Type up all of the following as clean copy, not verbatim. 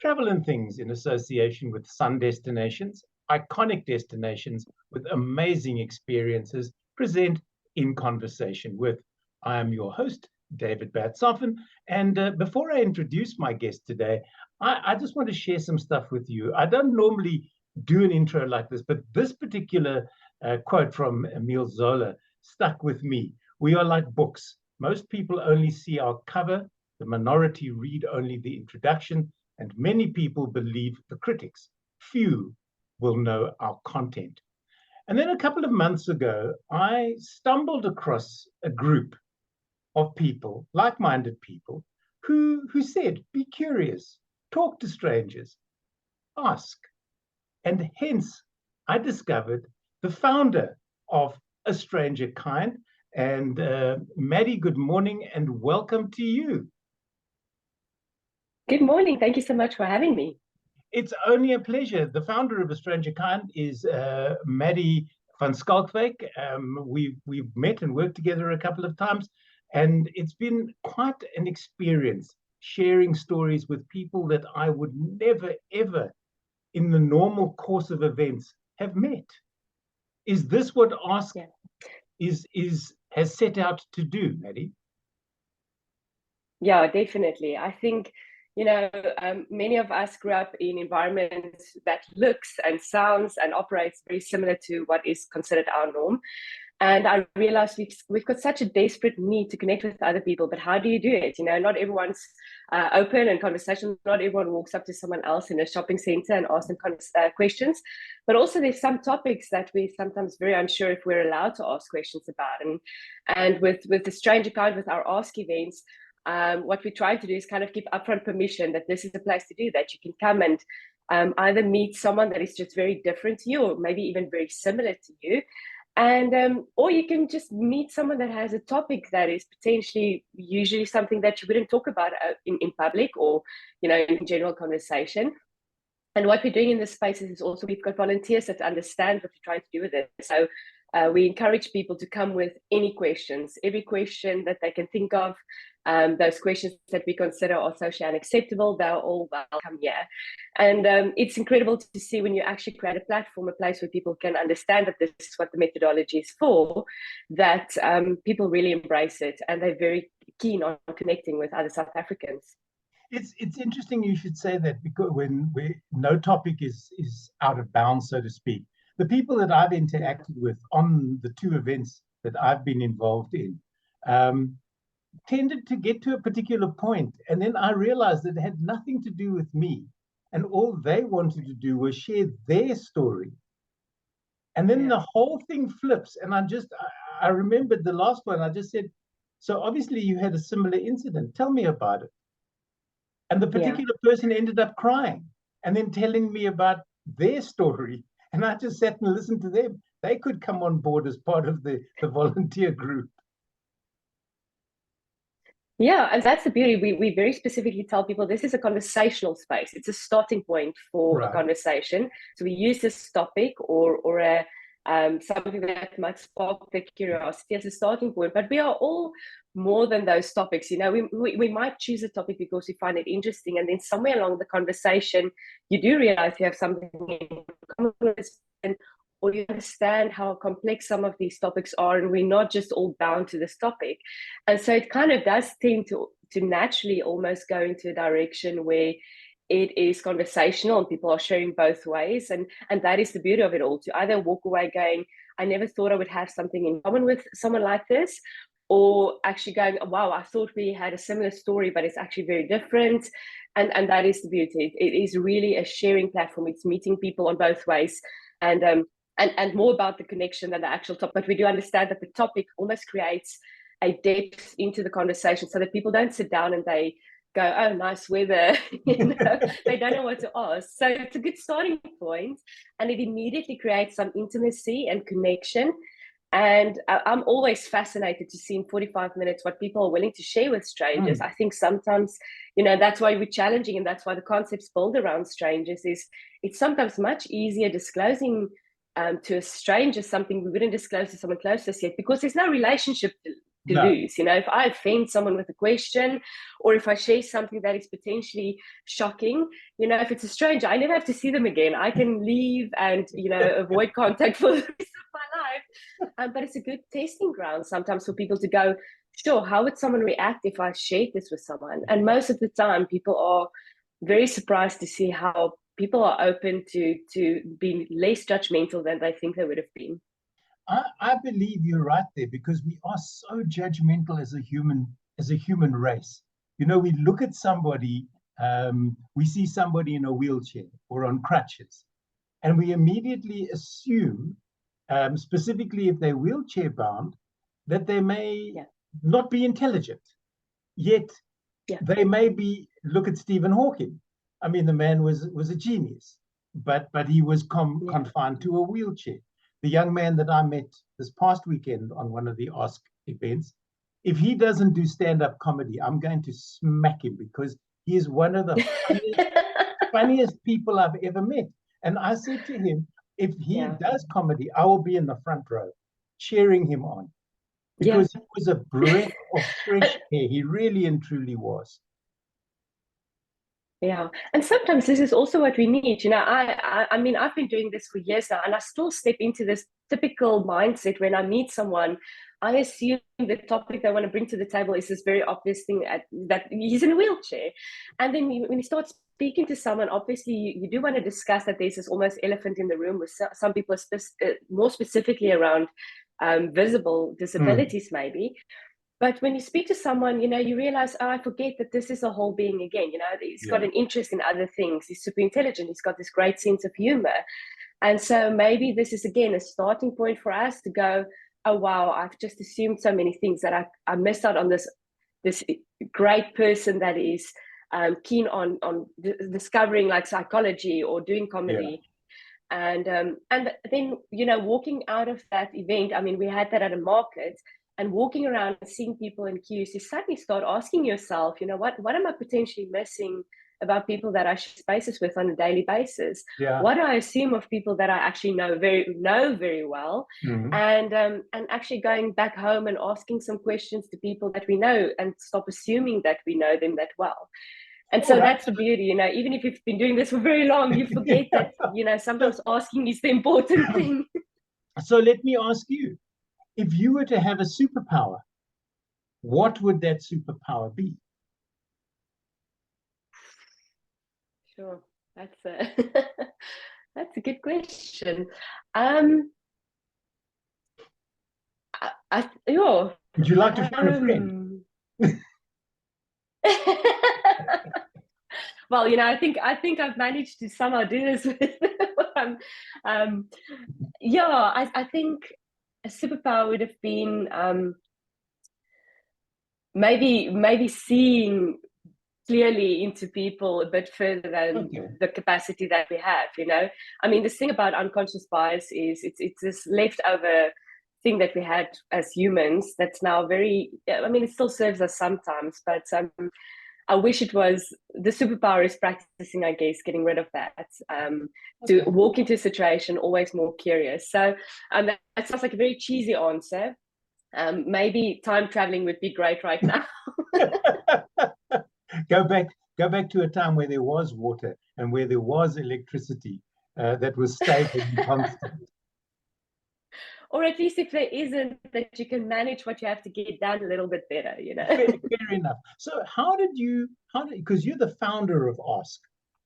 Travel and Things in association with Sun Destinations, iconic destinations with amazing experiences, present In Conversation With. I am your host, David Batsoffen. And before I introduce my guest today, I just want to share some stuff with you. I don't normally do an intro like this, but this particular quote from Emile Zola stuck with me. We are like books. Most people only see our cover, the minority read only the introduction, and many people believe the critics. Few will know our content. And then a couple of months ago, I stumbled across a group of people, like-minded people, who said, be curious, talk to strangers, ask. And hence, I discovered the founder of A Stranger Kind. And Madi, good morning and welcome to you. Good morning. Thank you so much for having me. It's only a pleasure. The founder of A Stranger Kind is Madi van Schalkwyk. We've met and worked together a couple of times, and it's been quite an experience sharing stories with people that I would never, ever, in the normal course of events, have met. Is this what Ask has set out to do, Madi? Yeah, definitely. I think, many of us grew up in environments that looks and sounds and operates very similar to what is considered our norm. And I realized we've got such a desperate need to connect with other people, but how do you do it? Not everyone's open and conversational. Not everyone walks up to someone else in a shopping center and asks them questions. But also there's some topics that we're sometimes very unsure if we're allowed to ask questions about. And with the Stranger Kind, with our Ask events, what we try to do is kind of give upfront permission that this is a place to do that. You can come and either meet someone that is just very different to you, or maybe even very similar to you. And or you can just meet someone that has a topic that is potentially usually something that you wouldn't talk about in public or in general conversation. And what we're doing in this space is also we've got volunteers that understand what we're trying to do with it. So we encourage people to come with any questions, every question that they can think of. Those questions that we consider are socially unacceptable, they're all welcome here. And it's incredible to see when you actually create a platform, a place where people can understand that this is what the methodology is for, that people really embrace it and they're very keen on connecting with other South Africans. It's interesting you should say that, because when no topic is out of bounds, so to speak. The people that I've interacted with on the two events that I've been involved in tended to get to a particular point, and then I realized that it had nothing to do with me, and all they wanted to do was share their story. And then the whole thing flips, and I remembered the last one. I just said, so obviously you had a similar incident. Tell me about it. And the particular person ended up crying and then telling me about their story. And I just sat and listened to them. They could come on board as part of the volunteer group. Yeah, and that's the beauty. We very specifically tell people this is a conversational space. It's a starting point for a conversation. So we use this topic or something that might spark their curiosity as a starting point. But we are all more than those topics. We might choose a topic because we find it interesting, and then somewhere along the conversation, you do realize you have something in common, or you understand how complex some of these topics are, and we're not just all bound to this topic. And so it kind of does tend to naturally almost go into a direction where it is conversational and people are sharing both ways. And that is the beauty of it all, to either walk away going, I never thought I would have something in common with someone like this, or actually going, wow, I thought we had a similar story, but it's actually very different. And that is the beauty. It is really a sharing platform. It's meeting people on both ways, and more about the connection than the actual topic. But we do understand that the topic almost creates a depth into the conversation, so that people don't sit down and they go, oh, nice weather. They don't know what to ask. So it's a good starting point, and it immediately creates some intimacy and connection. And I'm always fascinated to see in 45 minutes what people are willing to share with strangers. I think sometimes, that's why we're challenging, and that's why the concepts build around strangers. Is it's sometimes much easier disclosing to a stranger something we wouldn't disclose to someone close to us yet, because there's no relationship to lose. If I offend someone with a question, or if I share something that is potentially shocking, if it's a stranger, I never have to see them again. I can leave and avoid contact for the rest of my life. But it's a good testing ground sometimes for people to go, sure, how would someone react if I shared this with someone? And most of the time people are very surprised to see how people are open to being less judgmental than they think they would have been. I believe you're right there, because we are so judgmental as a human race. We look at somebody, we see somebody in a wheelchair or on crutches, and we immediately assume, specifically if they're wheelchair bound, that they may not be intelligent. Yet they may be. Look at Stephen Hawking. I mean, the man was a genius, but he was confined to a wheelchair. The young man that I met this past weekend on one of the Ask events, if he doesn't do stand-up comedy, I'm going to smack him, because he is one of the funniest people I've ever met. And I said to him, if he does comedy, I will be in the front row cheering him on, because he was a breath of fresh air. He really and truly was. Yeah, and sometimes this is also what we need. I mean, I've been doing this for years now, and I still step into this typical mindset when I meet someone. I assume the topic they want to bring to the table is this very obvious thing that he's in a wheelchair. And then when you start speaking to someone, obviously you do want to discuss that there's this almost elephant in the room, with some people more specifically around visible disabilities maybe. But when you speak to someone, you realize, I forget that this is a whole being again. He's got an interest in other things. He's super intelligent. He's got this great sense of humor. And so maybe this is, again, a starting point for us to go, oh, wow, I've just assumed so many things that I missed out on this great person that is keen on discovering like psychology or doing comedy. And then, walking out of that event, I mean, we had that at a market. And walking around and seeing people in queues, you suddenly start asking yourself, what am I potentially missing about people that I share spaces with on a daily basis? What do I assume of people that I actually know very well? And actually going back home and asking some questions to people that we know, and stop assuming that we know them that well. And so that's the beauty, even if you've been doing this for very long, you forget that, sometimes asking is the important thing. So let me ask you, if you were to have a superpower, what would that superpower be? Sure, that's a that's a good question. Would you like to find a friend? Well, I think I've managed to somehow do this with I think a superpower would have been maybe seeing clearly into people a bit further than the capacity that we have. I mean, the thing about unconscious bias is it's this leftover thing that we had as humans that's now very, I mean, it still serves us sometimes, but I wish it was, the superpower is practicing, I guess, getting rid of that, to walk into a situation always more curious. So that sounds like a very cheesy answer. Maybe time traveling would be great right now. Go back to a time where there was water and where there was electricity that was stable and constant. Or at least if there isn't, that you can manage what you have to get done a little bit better, Fair enough. So because you're the founder of Ask,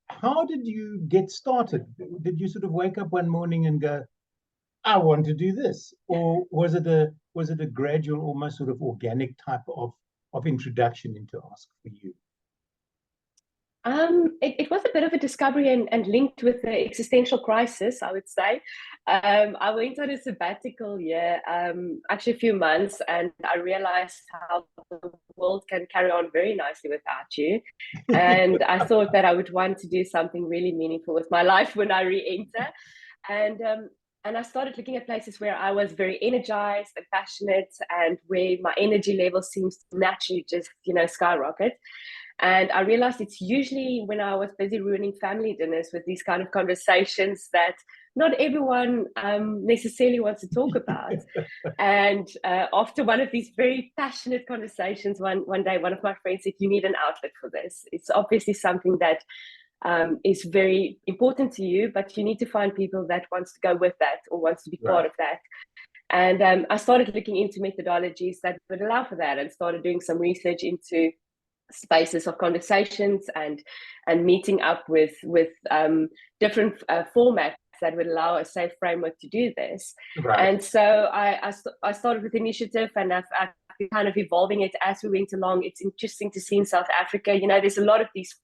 how did you get started? Did you sort of wake up one morning and go, I want to do this? Or was it a gradual, almost sort of organic type of introduction into Ask for you? It was a bit of a discovery and linked with the existential crisis, I would say. I went on a sabbatical year, actually a few months, and I realized how the world can carry on very nicely without you. And I thought that I would want to do something really meaningful with my life when I re-enter. And I started looking at places where I was very energized and passionate, and where my energy level seems to naturally just, skyrocket. And I realized it's usually when I was busy ruining family dinners with these kind of conversations that not everyone necessarily wants to talk about. And after one of these very passionate conversations, one day, one of my friends said, "You need an outlet for this. It's obviously something that is very important to you, but you need to find people that wants to go with that or wants to be part of that." And I started looking into methodologies that would allow for that, and started doing some research into spaces of conversations and meeting up with different formats that would allow a safe framework to do this. And so I started with the initiative, and I've been kind of evolving it as we went along. It's interesting to see in South Africa, you know, there's a lot of these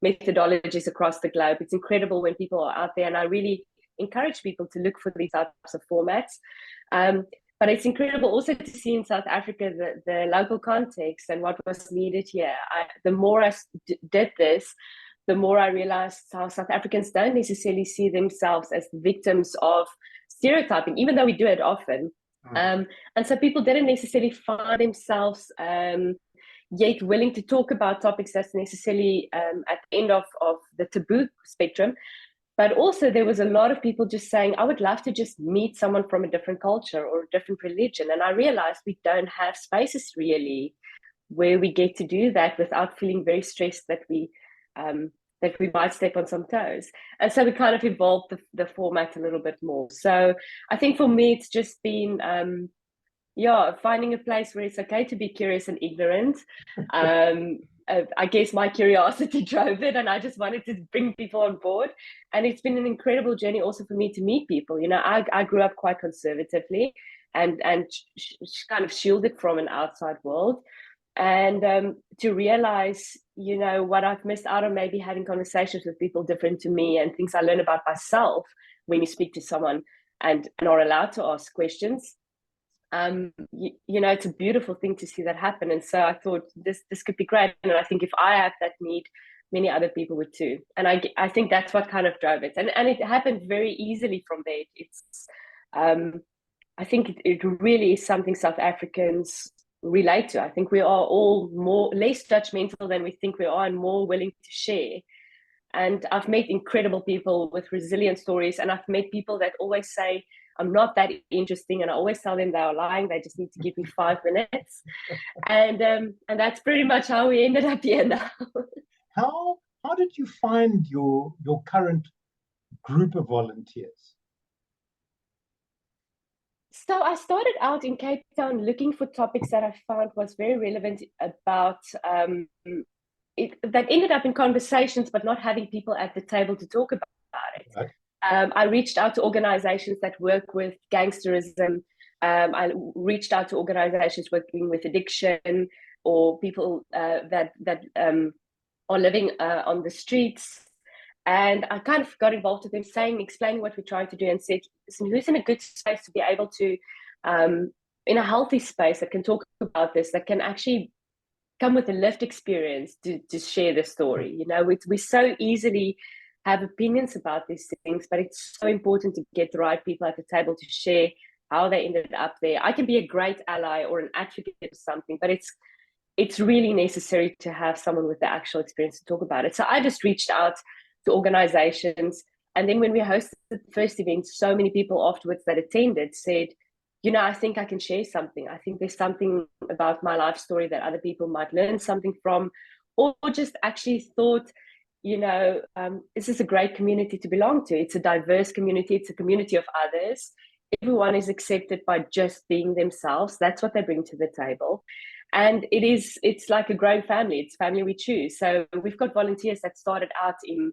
methodologies across the globe. It's incredible when people are out there, and I really encourage people to look for these types of formats. But it's incredible also to see in South Africa the local context and what was needed here. The more I did this, the more I realized how South Africans don't necessarily see themselves as victims of stereotyping, even though we do it often. And so people didn't necessarily find themselves yet willing to talk about topics that's necessarily at the end of the taboo spectrum. But also there was a lot of people just saying, I would love to just meet someone from a different culture or a different religion. And I realized we don't have spaces really where we get to do that without feeling very stressed that we might step on some toes. And so we kind of evolved the format a little bit more. So I think for me, it's just been, finding a place where it's okay to be curious and ignorant. I guess my curiosity drove it, and I just wanted to bring people on board. And it's been an incredible journey also for me to meet people. You know, I grew up quite conservatively and kind of shielded from an outside world. And to realize, you know, what I've missed out on maybe having conversations with people different to me and things I learn about myself when you speak to someone and are allowed to ask questions. You know, it's a beautiful thing to see that happen. And so I thought this could be great. And I think if I have that need, many other people would too. And I think that's what kind of drove it. And it happened very easily from there. It's I think it really is something South Africans relate to. I think we are all less judgmental than we think we are, and more willing to share. And I've met incredible people with resilient stories, and I've met people that always say, I'm not that interesting, and I always tell them they are lying. They just need to give me 5 minutes, and that's pretty much how we ended up here now. How did you find your current group of volunteers? So I started out in Cape Town looking for topics that I found was very relevant about that ended up in conversations, but not having people at the table to talk about it. Right. I reached out to organizations that work with gangsterism. I reached out to organizations working with addiction, or people that are living on the streets. And I kind of got involved with them, explaining what we're trying to do, and said, listen, who's in a good space to be able to, in a healthy space that can talk about this, that can actually come with a lived experience to share the story. You know, we so easily have opinions about these things, but it's so important to get the right people at the table to share how they ended up there. I can be a great ally or an advocate for something, but it's really necessary to have someone with the actual experience to talk about it. So I just reached out to organizations, and then when we hosted the first event, so many people afterwards that attended said, you know, I think I can share something. I think there's something about my life story that other people might learn something from, or just actually thought, you know, this is a great community to belong to. It's a diverse community. It's a community of others. Everyone is accepted by just being themselves. That's what they bring to the table. And it's like a growing family. It's family we choose. So we've got volunteers that started out in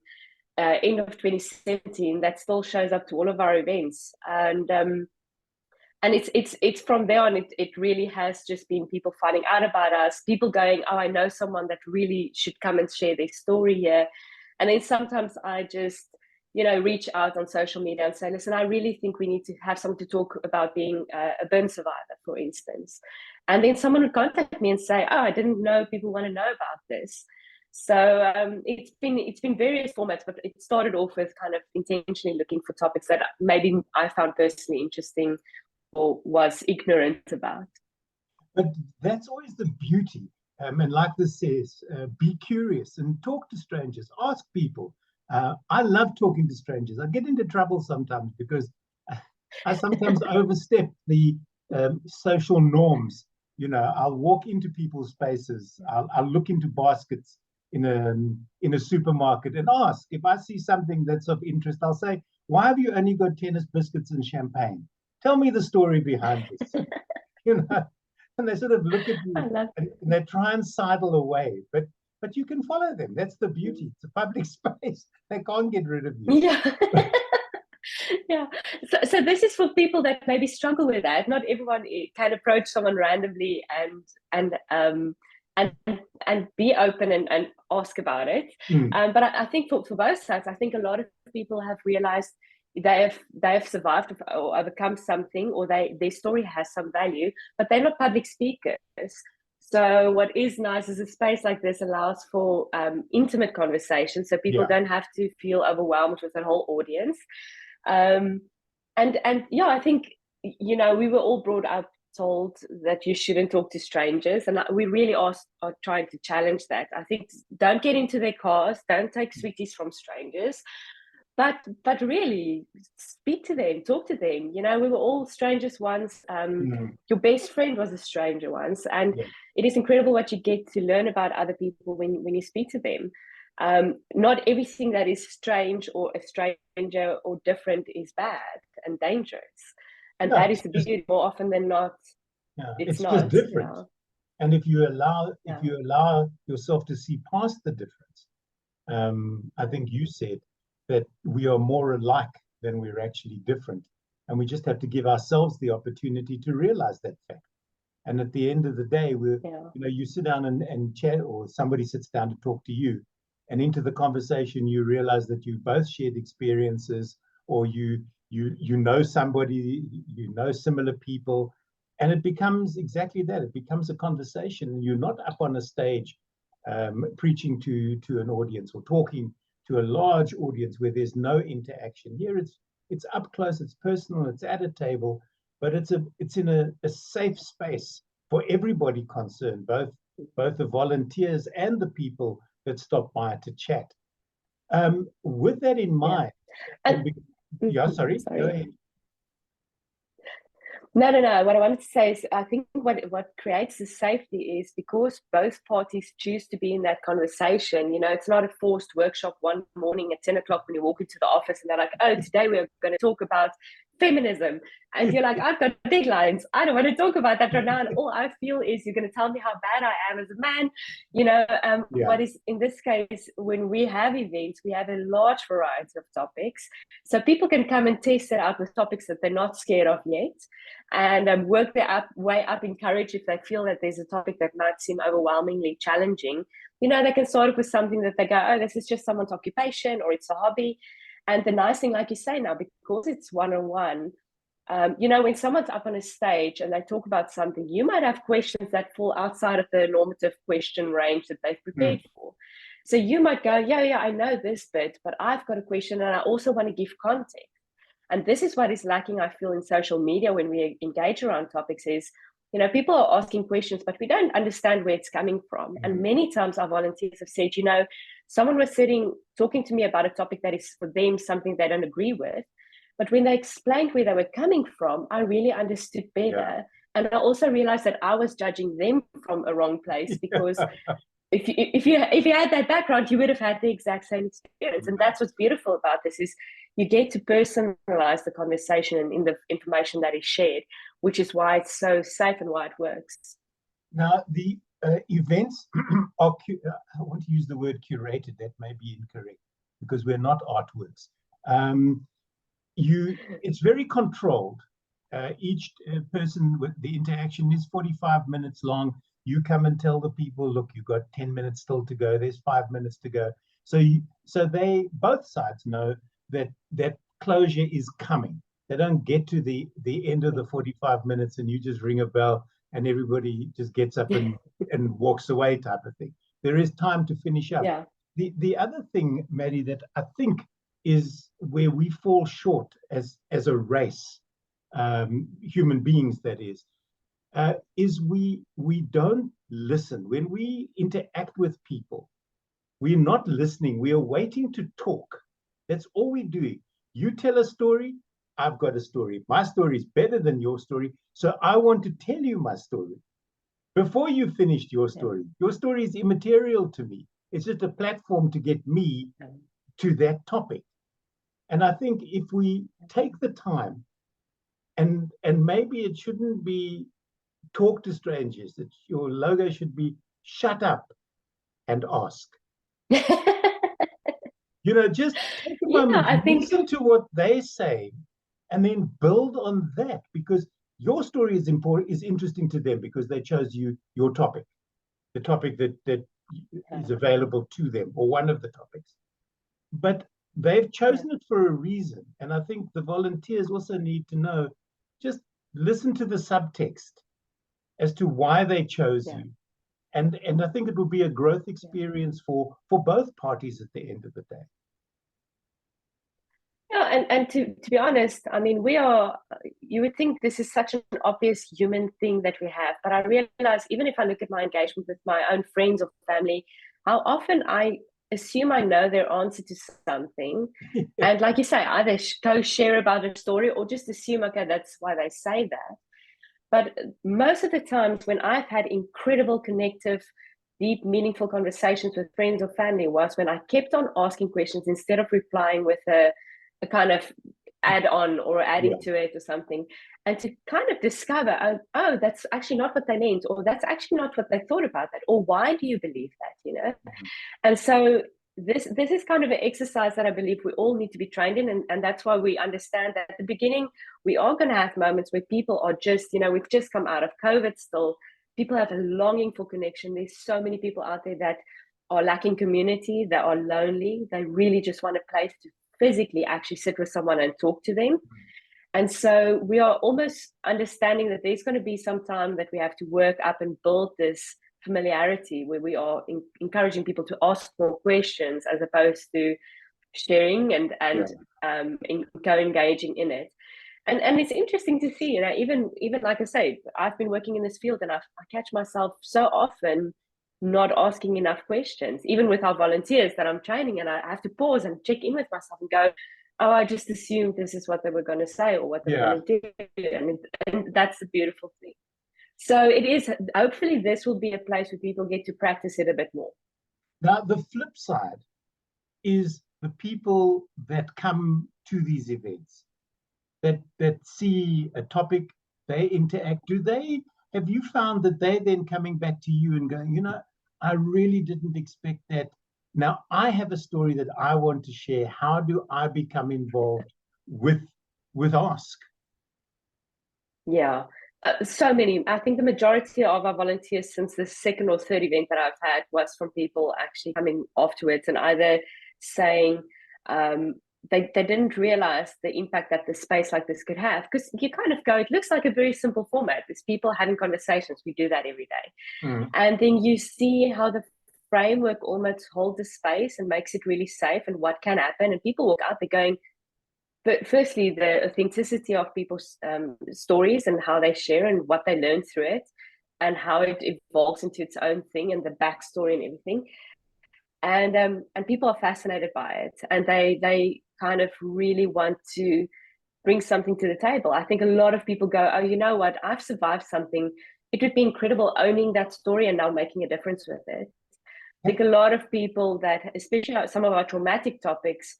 end of 2017 that still shows up to all of our events. And it's from there on, it really has just been people finding out about us, people going, oh, I know someone that really should come and share their story here. And then sometimes I just, you know, reach out on social media and say, listen, I really think we need to have something to talk about being a burn survivor, for instance. And then someone would contact me and say, oh, I didn't know people want to know about this. So it's been various formats, but it started off with kind of intentionally looking for topics that maybe I found personally interesting or was ignorant about. But that's always the beauty And like this says, be curious and talk to strangers, ask people. I love talking to strangers. I get into trouble sometimes because I sometimes overstep the social norms. You know, I'll walk into people's spaces. I'll look into baskets in a supermarket and ask. If I see something that's of interest, I'll say, "Why have you only got tennis biscuits and champagne? Tell me the story behind this." You know, and they sort of look at you and they try and sidle away, but you can follow them. That's the beauty. It's a public space. They can't get rid of you. Yeah. Yeah. So this is for people that maybe struggle with that. Not everyone can approach someone randomly and be open and ask about it. But I think for both sides, I think a lot of people have realized they have survived or overcome something, or their story has some value, but they're not public speakers. So what is nice is a space like this allows for intimate conversation, so people don't have to feel overwhelmed with a whole audience. And yeah, I think, you know, we were all brought up told that you shouldn't talk to strangers, and we really are trying to challenge that. I think don't get into their cars, don't take sweeties from strangers, but really speak to them, talk to them. You know, we were all strangers once. Your best friend was a stranger once, and it is incredible what you get to learn about other people when you speak to them. Not everything that is strange or a stranger or different is bad and dangerous, and that is the beauty. More often than not, it's not just different. You know? And if you allow yourself to see past the difference, I think you said that we are more alike than we're actually different, and we just have to give ourselves the opportunity to realize that fact. And at the end of the day, you know, you sit down and chat, or somebody sits down to talk to you, and into the conversation you realize that you both shared experiences, or you know somebody, you know similar people, and it becomes exactly that. It becomes a conversation. You're not up on a stage preaching to an audience or talking to a large audience where there's no interaction. Here it's up close, it's personal, it's at a table, but it's in a safe space for everybody concerned, both the volunteers and the people that stop by to chat. With that in mind, sorry. Go ahead. No. What I wanted to say is, I think what creates the safety is because both parties choose to be in that conversation. You know, it's not a forced workshop one morning at 10 o'clock when you walk into the office and they're like, "Oh, today we're going to talk about feminism," and you're like, "I've got deadlines. I don't want to talk about that right now." And all I feel is you're going to tell me how bad I am as a man. You know, what is in this case, when we have events, we have a large variety of topics, so people can come and test it out with topics that they're not scared of yet, and work their way up in courage if they feel that there's a topic that might seem overwhelmingly challenging. You know, they can start off with something that they go, "Oh, this is just someone's occupation, or it's a hobby." And the nice thing, like you say now, because it's one-on-one, you know, when someone's up on a stage and they talk about something, you might have questions that fall outside of the normative question range that they've prepared for. So you might go, yeah, I know this bit, but I've got a question and I also want to give context. And this is what is lacking, I feel, in social media when we engage around topics is, you know, people are asking questions, but we don't understand where it's coming from. And many times our volunteers have said, you know, someone was talking to me about a topic that is for them something they don't agree with. But when they explained where they were coming from, I really understood better. And I also realized that I was judging them from a wrong place, because if you had that background, you would have had the exact same experience. And that's what's beautiful about this is you get to personalize the conversation and in the information that is shared, which is why it's so safe and why it works. Now, the events are, I want to use the word curated, that may be incorrect, because we're not artworks. It's very controlled. Each person, with the interaction is 45 minutes long. You come and tell the people, look, you've got 10 minutes still to go. There's 5 minutes to go. So they, both sides know that closure is coming. They don't get to the end of the 45 minutes and you just ring a bell and everybody just gets up and walks away type of thing. There is time to finish up. Yeah. The other thing, Madi, that I think is where we fall short as a race, human beings that is we don't listen. When we interact with people, we're not listening. We are waiting to talk. That's all we're doing. You tell a story, I've got a story. My story is better than your story, so I want to tell you my story. Before you finished your story is immaterial to me. It's just a platform to get me to that topic. And I think if we take the time, and maybe it shouldn't be talk to strangers, that your logo should be shut up and ask. Just take a moment, listen to what they say, and then build on that, because your story is important, is interesting to them because they chose you, your topic, the topic that is available to them, or one of the topics. But they've chosen it for a reason. And I think the volunteers also need to know, just listen to the subtext as to why they chose you. And I think it will be a growth experience for both parties at the end of the day. Yeah, and to be honest, I mean, you would think this is such an obvious human thing that we have, but I realize, even if I look at my engagement with my own friends or family, how often I assume I know their answer to something. And like you say, either go share about a story or just assume, okay, that's why they say that. But most of the times when I've had incredible connective, deep, meaningful conversations with friends or family was when I kept on asking questions instead of replying with a kind of add on or adding to it or something, and to kind of discover, oh, that's actually not what they meant, or that's actually not what they thought about that, or why do you believe that, And so this is kind of an exercise that I believe we all need to be trained in, and that's why we understand that at the beginning we are going to have moments where people are just, we've just come out of COVID still, people have a longing for connection. There's so many people out there that are lacking community, that are lonely, they really just want a place to physically actually sit with someone and talk to them. And so we are almost understanding that there's going to be some time that we have to work up and build this familiarity where we are encouraging people to ask more questions as opposed to sharing and co-engaging in it. And it's interesting to see, even like I say, I've been working in this field and I catch myself so often not asking enough questions, even with our volunteers that I'm training, and I have to pause and check in with myself and go, oh, I just assumed this is what they were going to say or what they were going to do. And that's the beautiful thing. So it is, hopefully this will be a place where people get to practice it a bit more. Now, the flip side is the people that come to these events, that see a topic, they interact. Have you found that they then coming back to you and going, I really didn't expect that. Now I have a story that I want to share. How do I become involved with Ask? Yeah, so many. I think the majority of our volunteers since the second or third event that I've had was from people actually coming afterwards and either saying, they didn't realize the impact that the space like this could have, because you kind of go, it looks like a very simple format. There's people having conversations. We do that every day. And then you see how the framework almost holds the space and makes it really safe and what can happen. And people walk out there going, but firstly, the authenticity of people's stories and how they share and what they learn through it and how it evolves into its own thing and the backstory and everything. And people are fascinated by it, and they kind of really want to bring something to the table. I think a lot of people go, oh, you know what, I've survived something. It would be incredible owning that story and now making a difference with it. I think a lot of people that, especially some of our traumatic topics,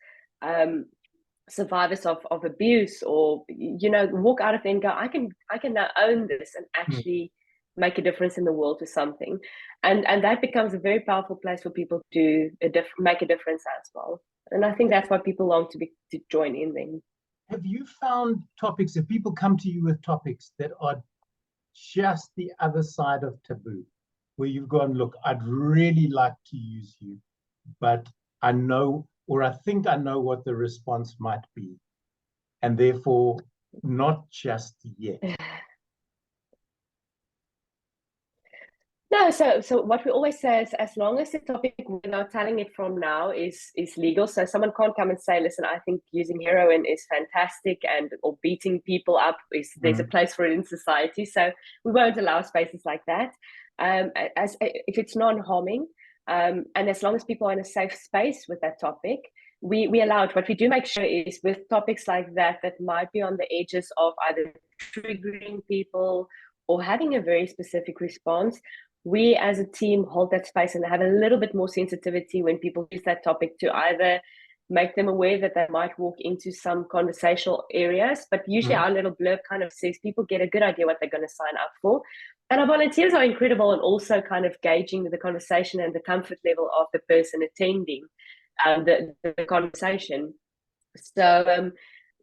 survivors of abuse or, walk out of there and go, I can now own this and actually make a difference in the world to something. And that becomes a very powerful place for people to make a difference as well. And I think that's why people long to join in then. Have you found topics, if people come to you with topics that are just the other side of taboo, where you've gone, look, I'd really like to use you, but I know, or I think I know what the response might be, and therefore not just yet? No, so what we always say is, as long as the topic we're not telling it from now is legal, so someone can't come and say, listen, I think using heroin is fantastic, or beating people up there's a place for it in society. So we won't allow spaces like that. if it's non-harming, and as long as people are in a safe space with that topic, we allow it. What we do make sure is with topics like that might be on the edges of either triggering people or having a very specific response, we as a team hold that space and have a little bit more sensitivity when people use that topic to either make them aware that they might walk into some conversational areas. But usually our little blurb kind of says people get a good idea what they're going to sign up for. And our volunteers are incredible and also kind of gauging the conversation and the comfort level of the person attending the conversation. So,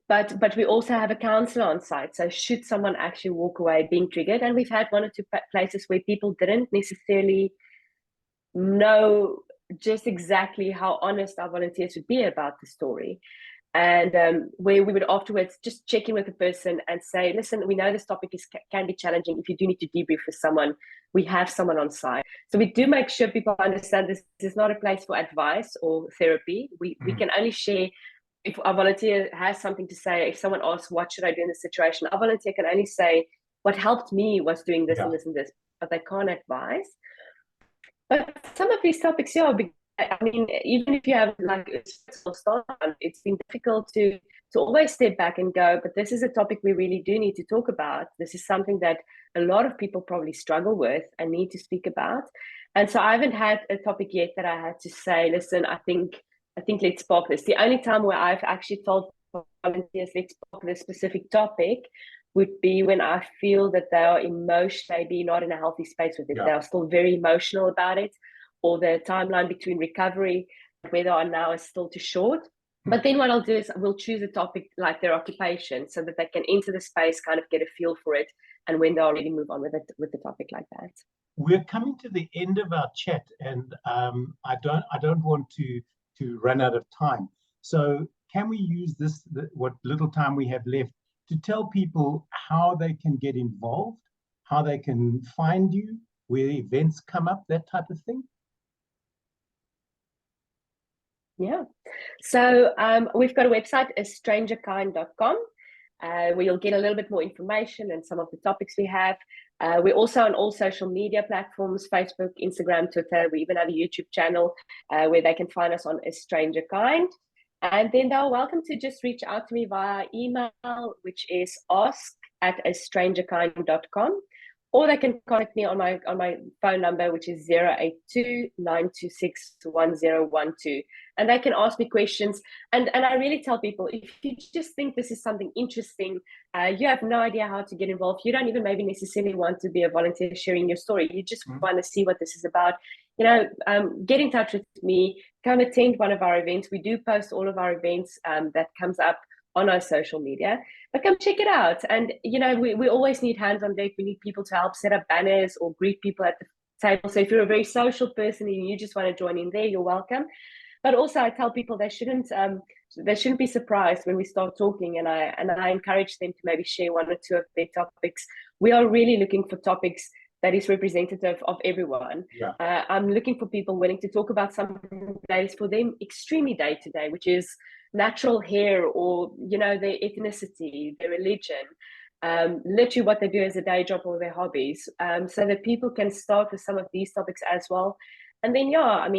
but we also have a counselor on site. So should someone actually walk away being triggered, and we've had one or two places where people didn't necessarily know just exactly how honest our volunteers would be about the story. And where we would afterwards just check in with the person and say, listen, we know this topic can be challenging. If you do need to debrief with someone, we have someone on site. So we do make sure people understand this is not a place for advice or therapy. We can only share if our volunteer has something to say. If someone asks, what should I do in this situation? Our volunteer can only say, what helped me was doing this and this and this, but they can't advise. But some of these topics, I mean, even if you have like it's been difficult to always step back and go, but this is a topic we really do need to talk about. This is something that a lot of people probably struggle with and need to speak about. And so I haven't had a topic yet that I had to say, listen, I think let's park this. The only time where I've actually told volunteers, let's park this specific topic, would be when I feel that they are maybe not in a healthy space with it. They are still very emotional about it, or the timeline between recovery, where they are now, is still too short. But then what I'll do is we'll choose a topic like their occupation so that they can enter the space, kind of get a feel for it, and when they already move on with the topic like that. We're coming to the end of our chat, and I don't want to run out of time. So can we use what little time we have left to tell people how they can get involved, how they can find you, where events come up, that type of thing? Yeah. So we've got a website, astrangerkind.com, where you'll get a little bit more information and some of the topics we have. We're also on all social media platforms, Facebook, Instagram, Twitter. We even have a YouTube channel where they can find us on A Stranger Kind. And then they're welcome to just reach out to me via email, which is ask@astrangerkind.com. Or they can contact me on my phone number, which is 082-926-1012. And they can ask me questions. And I really tell people, if you just think this is something interesting, you have no idea how to get involved. You don't even maybe necessarily want to be a volunteer sharing your story. You just want to see what this is about. Get in touch with me. Come attend one of our events. We do post all of our events that comes up on our social media, but come check it out. And we always need hands on deck. We need people to help set up banners or greet people at the table. So if you're a very social person and you just want to join in there, you're welcome. But also I tell people they shouldn't be surprised when we start talking, and I encourage them to maybe share one or two of their topics. We are really looking for topics that is representative of everyone. I'm looking for people willing to talk about something that is for them extremely day to day, which is natural hair, or their ethnicity, their religion, literally what they do as a day job or their hobbies, so that people can start with some of these topics as well. And then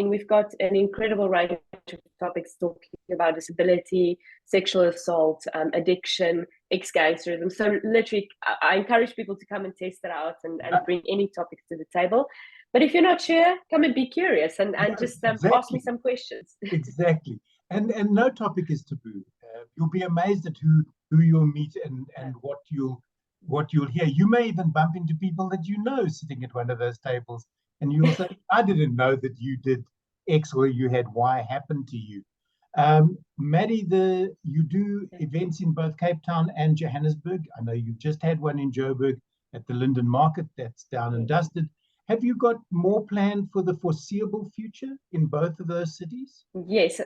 we've got an incredible range of topics talking about disability, sexual assault, addiction, ex-gangsterism. So literally I encourage people to come and test it out and bring any topics to the table. But if you're not sure, come and be curious and just ask me some questions. Exactly. And no topic is taboo. You'll be amazed at who you'll meet and what you'll hear. You may even bump into people that sitting at one of those tables, and you'll say, I didn't know that you did X or you had Y happen to you. Madi, you do events in both Cape Town and Johannesburg. I know you just had one in Joburg at the Linden Market. That's down and dusted. Have you got more planned for the foreseeable future in both of those cities? Yes.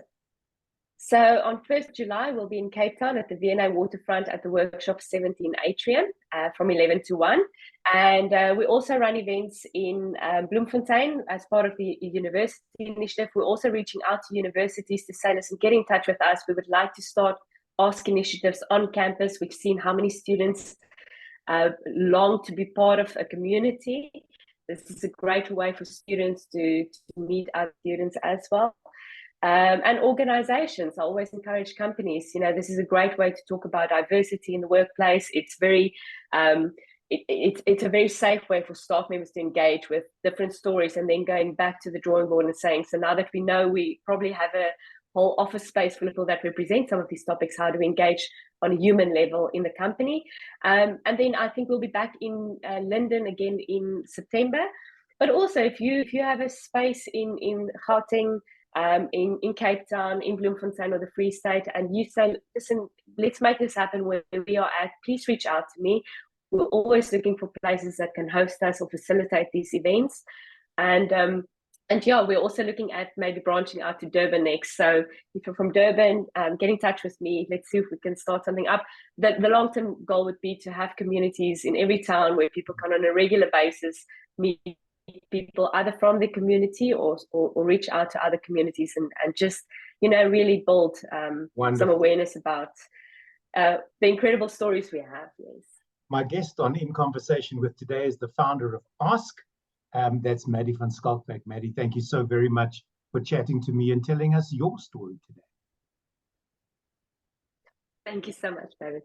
So on 1st July, we'll be in Cape Town at the V&A Waterfront at the Workshop 17 Atrium from 11 to 1. And we also run events in Bloemfontein as part of the university initiative. We're also reaching out to universities to say, listen, get in touch with us. We would like to start Ask initiatives on campus. We've seen how many students long to be part of a community. this is a great way for students to meet other students as well. And organizations, I always encourage companies, this is a great way to talk about diversity in the workplace. It's very, it's a very safe way for staff members to engage with different stories, and then going back to the drawing board and saying, so now that we know we probably have a whole office space for people that represent some of these topics, how do we engage on a human level in the company? And then I think we'll be back in London again in September. But also, if you have a space in Gauteng, in Cape Town, in Bloemfontein or the Free State, and you say, listen, let's make this happen where we are at, please reach out to me. We're always looking for places that can host us or facilitate these events. And yeah, we're also looking at maybe branching out to Durban next. So if you're from Durban, get in touch with me. Let's see if we can start something up. The long-term goal would be to have communities in every town where people can on a regular basis meet people either from the community or reach out to other communities and just, really build some awareness about the incredible stories we have. Yes. My guest on In Conversation with today is the founder of Ask. That's Madi van Schalkwyk. Madi, thank you so very much for chatting to me and telling us your story today. Thank you so much, David.